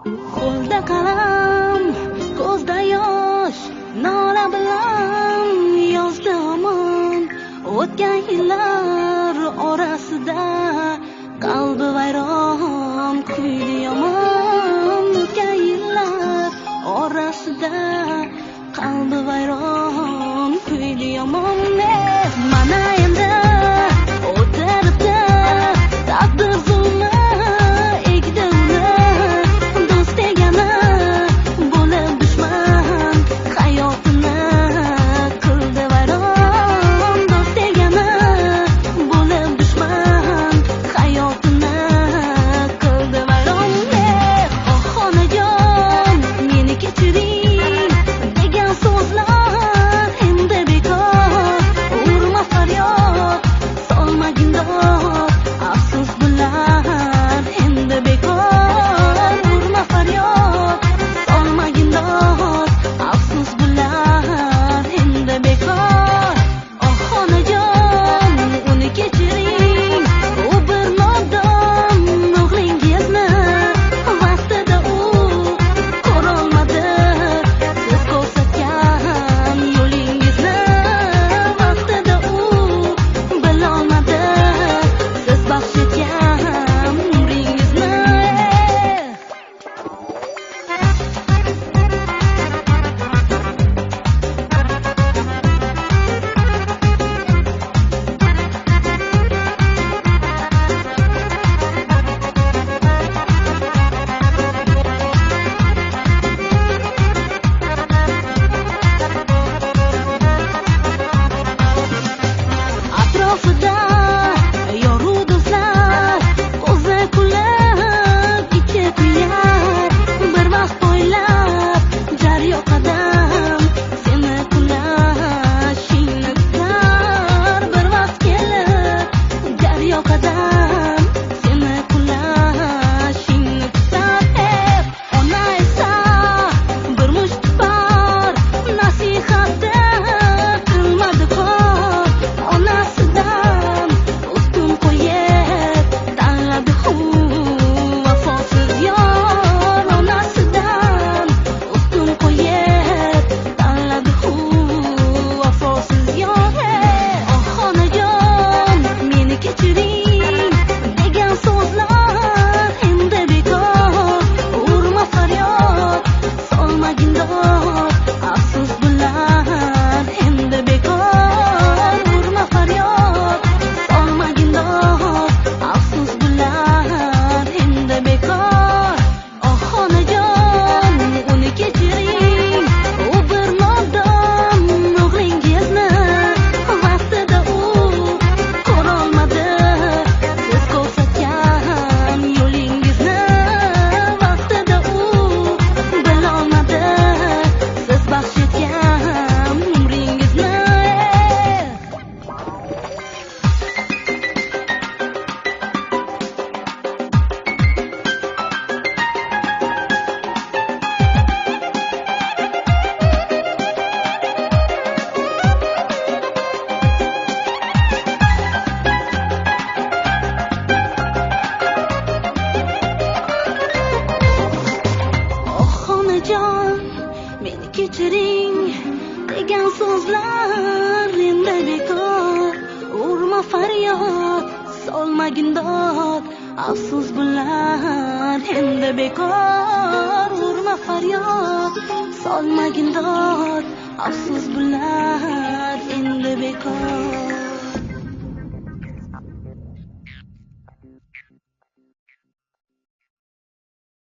Qo'lda qalam, ko'zda yosh, nola bilan yozdi omon. O'tgan yillar orasida qalbi vayron kuydi yomon. O'tgan yillar orasida qalbi vayron kuydi yomon. Mana endi o'tiribdi taqdir zulmi egdi uni. Do'st degani bo'lib dushman hayotini qildi vayron. Do'st degani bo'lib dushman hayotini qildi vayron. Oh onajon meni kechiring degan so'zlar endi bekor. Urma faryod solmagin dod, afsus bular endi bekor. Urma faryod solmagin dod, afsus bular endi bekor. Oh onajon uni kechiring, u bir nodon o'g'lingizni vaqtida u ko'rolmadi. Siz ko'rsatgan yo'lingizni vaqtida u bilolmadi. Siz baxsh etgan umringizni. Atrofida yorug' do'stlar, ko'zi kulib ichi kuyar. Bir vaqt o'ylab jaryo qadam seni kulashingni kutar. Bir vaqt kelib jaryo qadam seni kulashingni kutar. Ona esa bir musht bor nasihatda qilmadi kor. Onasidan ustun qo'yib tanladi u vafosiz yor. Onasidan ustun qo'yib tanladi u vafosiz yor. Oh onajon meni kechiring degan so'zlar endi bekor. Urma faryod solmagin dod, afsus bular endi bekor. Urma faryod solmagin dod, afsus bular endi bekor. Oh onajon uni kechiring, u bir nodon o'g'lingizni vaqtida u ko'rolmadi. Siz ko'rsatgan yo'lingizni vaqtida u bilolmadi. Siz baxsh etgan umringizni. Oh onajon meni kechiring degan so'zlar endi bekor. Urma faryod solmagin dod, afsus bular endi bekor. Urma faryod solmagin dod, afsus bular